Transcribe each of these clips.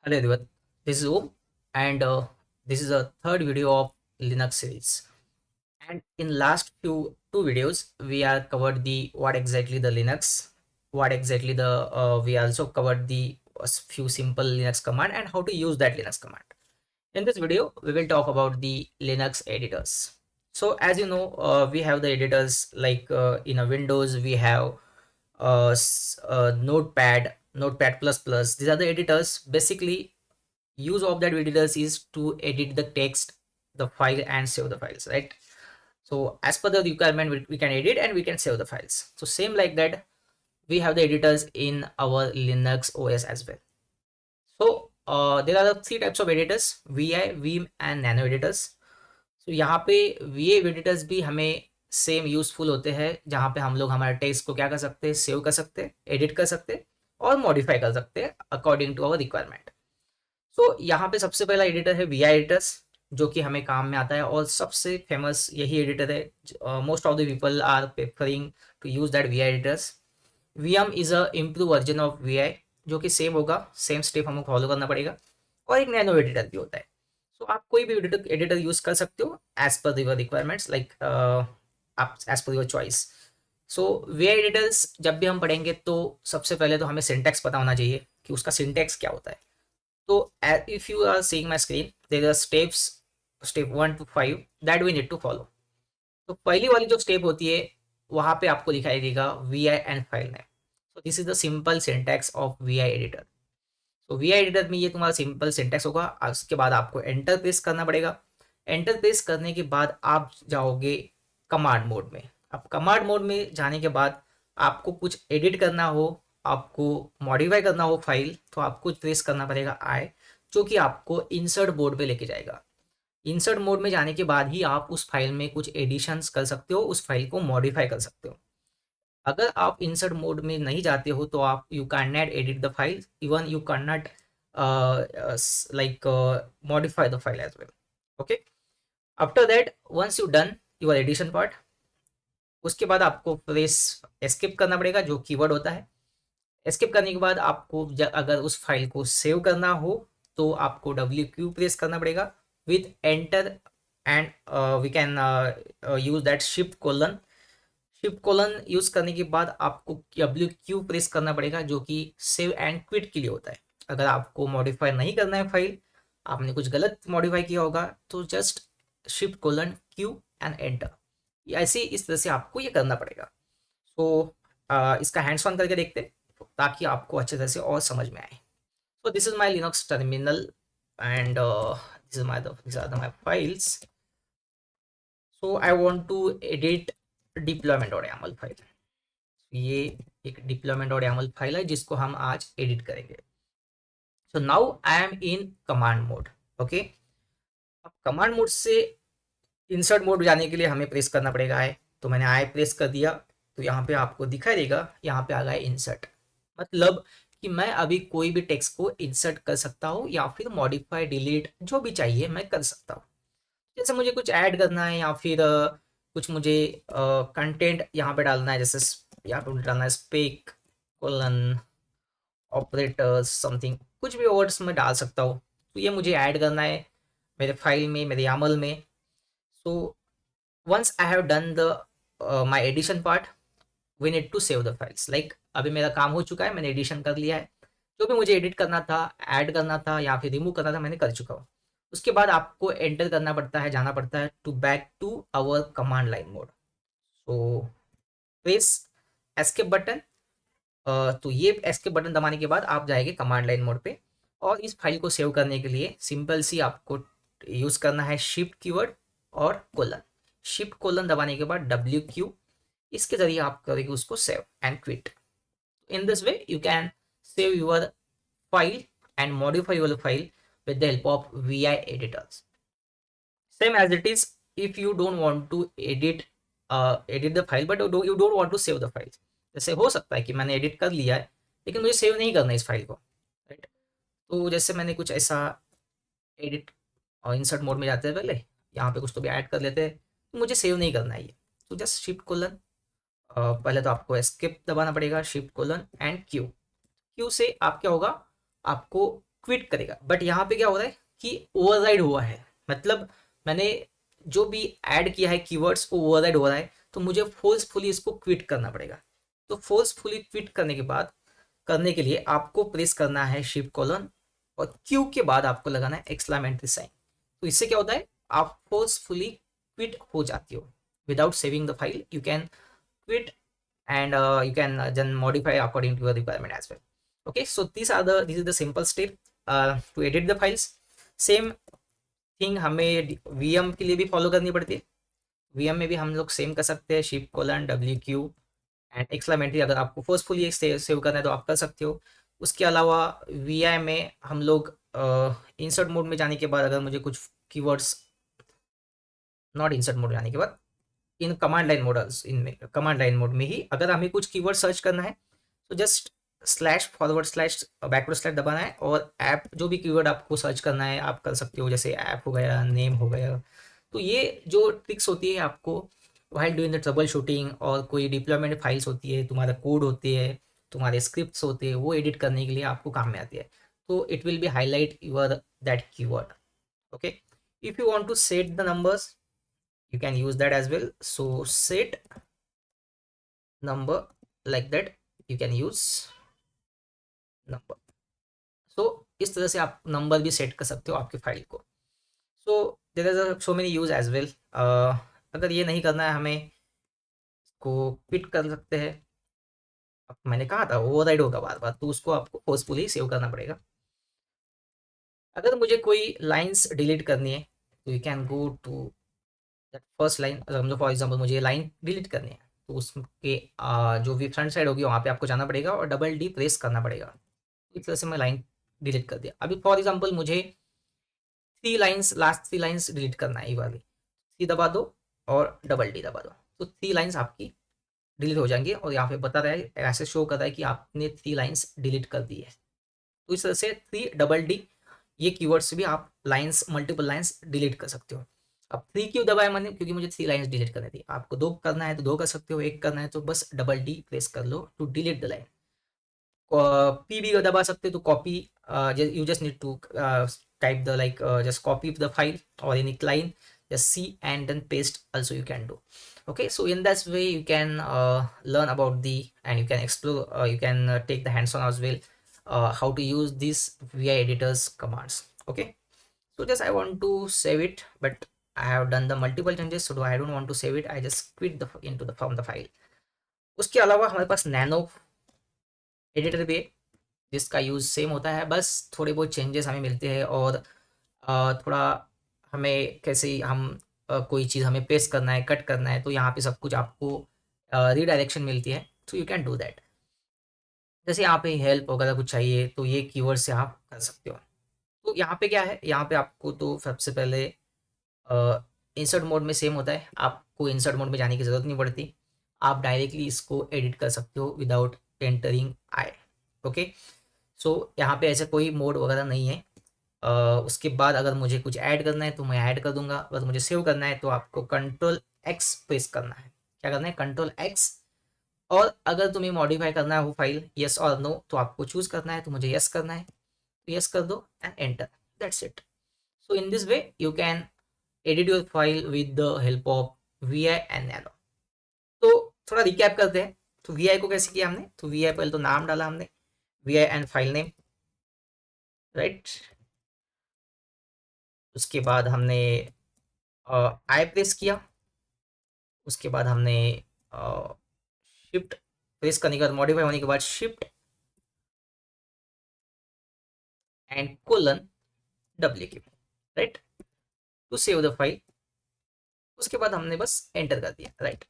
Hello everyone, this is Om, and this is a third video of Linux series. And in last few two videos, we are covered the what exactly the Linux, what exactly the we also covered the few simple Linux command and how to use that Linux command. In this video, we will talk about the Linux editors. So as you know, we have the editors like in a Windows we have Notepad, Notepad++. These are the editors. Basically, use of that editors is to edit the text, the file, and save the files, right? So as per the requirement, we can edit and we can save the files. So same like that, we have the editors in our Linux OS as well. So there are the three types of editors: vi, vim and nano editors. तो यहाँ पे we editors भी हमें same useful होते हैं, जहाँ पे हम लोग हमारे टेक्स्ट को क्या कर सकते हैं, सेव कर सकते हैं, एडिट कर सकते हैं और मॉडिफाई कर सकते हैं अकॉर्डिंग टू आवर रिक्वायरमेंट। तो यहाँ पे सबसे पहला एडिटर है वी एडिटर्स, जो कि हमें काम में आता है और सबसे फेमस यही एडिटर है। Most of the people are preferring to use that vi editors. Vim is a improve version of V I, जो कि सेम होगा, सेम स्टेप हमको फॉलो करना पड़ेगा। और एक नैनो एडिटर भी होता है। सो आप कोई भी एडिटर यूज कर सकते हो as per your requirements, like आप as per your choice. So we editors जब भी हम पढ़ेंगे तो सबसे पहले तो हमें सिंटैक्स पता होना चाहिए कि उसका सिंटैक्स क्या होता है। तो if you are seeing my screen, there are steps, step 1 to 5 that we need to follow. तो पहली वाली जो स्टेप होती है, वहाँ पे आपको दिखाई देगा V I and file name. So this is the simple syntax of V I editor. तो वी आई एडिटर में ये तुम्हारा सिंपल सिंटैक्स होगा। उसके बाद आपको एंटर प्रेस करना पड़ेगा। एंटर प्रेस करने के बाद आप जाओगे कमांड मोड में। अब कमांड मोड में जाने के बाद आपको कुछ एडिट करना हो, आपको मॉडिफाई करना हो फाइल, तो आपको प्रेस करना पड़ेगा आई, जो कि आपको इंसर्ट बोर्ड पे लेके जाएगा। इंसर्ट मोड में जाने के बाद ही आप उस फाइल में कुछ एडिशंस कर सकते हो, उस फाइल को मॉडिफाई कर सकते हो। अगर आप इंसर्ट मोड में नहीं जाते हो तो आप you can not edit the file, even you can not like modify the file as well. Okay, after that once you done your edition part, उसके बाद आपको प्रेस एस्केप करना पड़ेगा, जो कीवर्ड होता है। एस्केप करने के बाद आपको अगर उस फाइल को सेव करना हो तो आपको WQ प्रेस करना पड़ेगा with enter, and we can use that shift colon. Shift colon use करने के बाद आपको WQ प्रेस करना पड़ेगा, जो कि सेव एंड क्विट के लिए होता है। अगर आपको मॉडिफाई नहीं करना है फाइल, आपने कुछ गलत मॉडिफाई किया होगा, तो just shift colon Q and enter. ऐसे इस तरह से आपको ये करना पड़ेगा। तो इसका हैंड्स ऑन करके देखते हैं ताकि आपको अच्छे तरह से और समझ में आए। So this is my Linux terminal, and these are my files. So I want to edit deployment.yaml file. ये एक deployment.yaml फाइल है जिसको हम आज एडिट करेंगे। So now I am in command mode. Okay, अब कमांड मोड से insert mode जाने के लिए हमें प्रेस करना पड़ेगा आई। तो मैंने आई प्रेस कर दिया, तो यहाँ पे आपको दिखाई देगा, यहाँ पे आ गया इंसर्ट। मतलब कि मैं अभी कोई भी टेक्स्ट को इंसर्ट कर सकता हूँ या फिर मॉडिफाई, डिलीट, जो भी चाहिए मैं कर सकता हूँ। जैसे मुझे कुछ ऐड करना है या फिर कुछ मुझे कंटेंट यहाँ पे डालना है, जैसे यहाँ पे डालना है स्पेक कोलन ऑपरेटर्स समथिंग, कुछ भी वर्ड्स मैं डाल सकता हूँ। तो ये मुझे ऐड करना है मेरे फाइल में, मेरे यामल में। So once I have done the my addition part, we need to save the files. Like अभी मेरा काम हो चुका है, मैंने एडिशन कर लिया है। जो भी मुझे एडिट करना था, ऐड करना था या फिर रिमूव करना था, मैंने कर चुका हूँ। उसके बाद आपको एंटर करना पड़ता है, जाना पड़ता है to back to our command line mode. So press escape button. तो ये एस्केप बटन दबाने के बाद आप जाएंगे कमांड लाइन मोड पे। और इस फाइल को सेव करने के लिए सिंपल सी आपको यूज करना है शिफ्ट कीवर्ड और कोलन। शिफ्ट कोलन दबाने के बाद WQ, इसके जरिए आप करेंगे उसको save and quit. In this way you can save your file and modify your file with the help of VI editors. Same as it is if you don't want to edit the file but you don't want to save the file। जैसे हो सकता है कि मैंने edit कर लिया है लेकिन मुझे सेव नहीं करना इस फाइल को, राइट। तो जैसे मैंने कुछ ऐसा एडिट और इंसर्ट मोड में जाते हैं, पहले यहाँ पे कुछ तो भी ऐड कर लेते हैं, तो मुझे सेव नहीं करना है ये। तो जस्ट शिफ्ट कोलन, पहले तो आपको एस्केप दबाना पड़ेगा, shift colon and Q. Q से आप क्या होगा, आपको क्विट करेगा। बट यहाँ पे क्या हो रहा है कि ओवरराइड हुआ है, मतलब मैंने जो भी ऐड किया है कीवर्ड्स वो ओवरराइड हो रहा है, तो मुझे फोर्सफुली इसको क्विट करना पड़ेगा। तो फोर्सफुली क्विट करने के बाद, करने के लिए आपको प्रेस करना है शिफ्ट कॉलन और क्यू के बाद आपको लगाना है एक्सक्लेमेटरी साइन। तो इससे क्या होता है, आप फोर्सफुली क्विट हो जाती हो without saving the file. You can quit and you can then modify according to your requirement as well. Okay, so this is the simple step to edit the files. Same thing हमें VM के लिए भी follow करनी पड़ती है। VM में भी हम लोग सेम कर सकते हैं, shift colon WQ and exclamatory. अगर आपको फोर्सफुली सेव करना है तो आप कर सकते हो। उसके अलावा VI में हम लोग इंसर्ट मोड में जाने के बाद अगर मुझे कुछ कीवर्ड्स, नॉट इंसर्ट मोड जाने के बाद, इन कमांड लाइन मॉडल्स, इनमें कमांड लाइन मोड में ही अगर हमें कुछ कीवर्ड सर्च करना है तो just slash forward slash backward slash दबाना है और ऐप, जो भी कीवर्ड आपको सर्च करना है आप कर सकते हो, जैसे ऐप हो गया, नेम हो गया। तो ये जो ट्रिक्स होती है आपको while doing the trouble shooting, और कोई डिप्लॉयमेंट फाइल्स होती है, तुम्हारा कोड होती है, तुम्हारे स्क्रिप्ट्स होते हैं, वो एडिट करने के लिए आपको काम में आती है। तो it will be highlight your that keyword. Okay, if you want to set the numbers you can use that as well. So set number, like that you can use number. So इस तरह से आप number भी set कर सकते हो आपकी file को। So there are so many use as well. अगर ये नहीं करना है हमें, को क्विट कर सकते हैं। अब मैंने कहा था ओवरराइड होगा बार बार, तो उसको आपको फोर्सफुली सेव करना पड़ेगा। अगर मुझे कोई लाइंस डिलीट करनी है तो you can go to that first line. समझो फॉर एग्जांपल मुझे लाइन डिलीट करनी है, तो उसके जो भी फ्रंट साइड होगी वहाँ पे आपको जाना पड़ेगा और डबल डी प्रेस करना पड़ेगा। इस तरह से मैं लाइन डिलीट कर दिया। अभी फॉर एग्जांपल मुझे three lines, last three lines delete करना है, ये वाली सी दबा दो और डबल डी दबा दो, तो थ्री लाइंस आपकी डिलीट हो जाएंगी और यहाँ पे बता रहा है, ऐसे शो कर रहा है कि आपने थ्री लाइंस डिलीट कर दी है। तो इस तरह से थ्री डबल डी ये कीवर्ड से भी आप लाइंस, मल्टीपल लाइंस डिलीट कर सकते हो। अब थ्री क्यों दबाया मैंने, क्योंकि मुझे थ्री लाइंस डिलीट करनी थी। आपको दो करना है तो दो कर सकते हो, एक करना है तो बस डबल डी प्रेस कर लो to delete the line. P भी दबा सकते हो तो copy, you just need to type the like just copy the file or any line, just see and then paste also you can do. Okay, so in that way you can learn about the, and you can explore, you can take the hands-on as well, how to use these VI editors commands. Okay, so just I want to save it, but I have done the multiple changes, so I don't want to save it, I just quit the into the from the file. उसके अलावा हमारे पास nano editor भी है जिसका use same होता है, बस थोड़े बहुत चेंजेस हमें मिलते हैं। और थोड़ा हमें कैसे हम कोई चीज़ हमें पेस्ट करना है, कट करना है, तो यहाँ पे सब कुछ आपको रीडायरेक्शन मिलती है, तो यू कैन डू दैट। जैसे यहाँ पे हेल्प वगैरह कुछ चाहिए तो ये कीवर्ड से आप कर सकते हो। तो यहाँ पे क्या है, यहाँ पे आपको तो सबसे पहले इंसर्ट मोड में सेम होता है, आपको इंसर्ट मोड में जाने की ज़रूरत नहीं पड़ती, आप डायरेक्टली इसको एडिट कर सकते हो विदाउट एंटरिंग आई। ओके, सो यहाँ पे ऐसा कोई मोड वगैरह नहीं है। उसके बाद अगर मुझे कुछ ऐड करना है तो मैं ऐड कर दूंगा, अगर मुझे सेव करना है तो आपको कंट्रोल एक्स प्रेस करना है। क्या करना है, कंट्रोल एक्स। और अगर तुम्हें मॉडिफाई करना है वो फाइल, यस और नो, तो आपको चूज करना है, तो मुझे यस करना है, तो यस कर दो and enter, that's it. So in this way you can edit your file with the help of VI and nano. तो थोड़ा रिकैप करते हैं। तो VI को कैसे किया हमने, तो VI पहले तो नाम डाला हमने, VI and file name, right. उसके बाद हमने आई प्रेस किया, उसके बाद हमने शिफ्ट प्रेस करने के बाद, मॉडिफाई होने के बाद shift and colon WQ, right, to save the file. उसके बाद हमने बस एंटर कर दिया, right.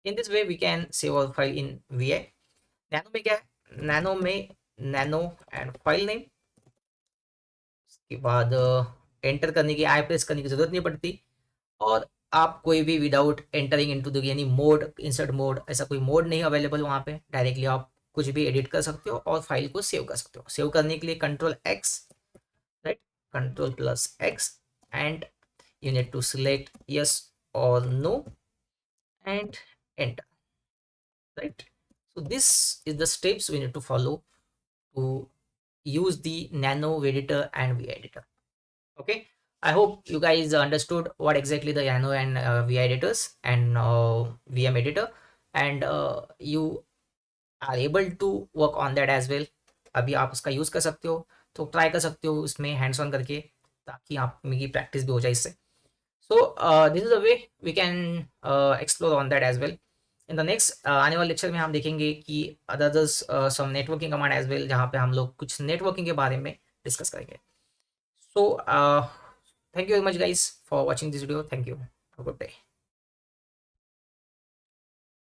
In this way we can save our file in VI। Nano में क्या है, नैनो में नैनो एंड फाइल नेम, उसके बाद एंटर करने की, आई प्रेस करने की जरूरत नहीं पड़ती। और आप कोई भी विदाउट एंटरिंग इनटू द यानी मोड, इंसर्ट मोड, ऐसा कोई मोड नहीं अवेलेबल वहाँ पे, डायरेक्टली आप कुछ भी एडिट कर सकते हो और फाइल को सेव कर सकते हो। सेव करने के लिए control x, right, control plus x, and you need to select yes or no and enter, right. So this is the steps we need to follow to use the Nano editor and V editor. Okay, I hope you guys understood what exactly the Nano and V editors and VM editor, and you are able to work on that as well. अभी आप उसका use कर सकते हो, तो try कर सकते हो उसमें हैंड्स ऑन करके, ताकि आप मेरी प्रैक्टिस भी हो जाए इससे. So this is the way we can explore on that as well. In the next आने वाले लेक्चर में हम देखेंगे कि अदर्स सम नेटवर्किंग कमांड एज वेल, जहाँ पे हम लोग कुछ नेटवर्किंग के बारे में डिस्कस करेंगे. So thank you very much guys for watching this video. Thank you. Good day.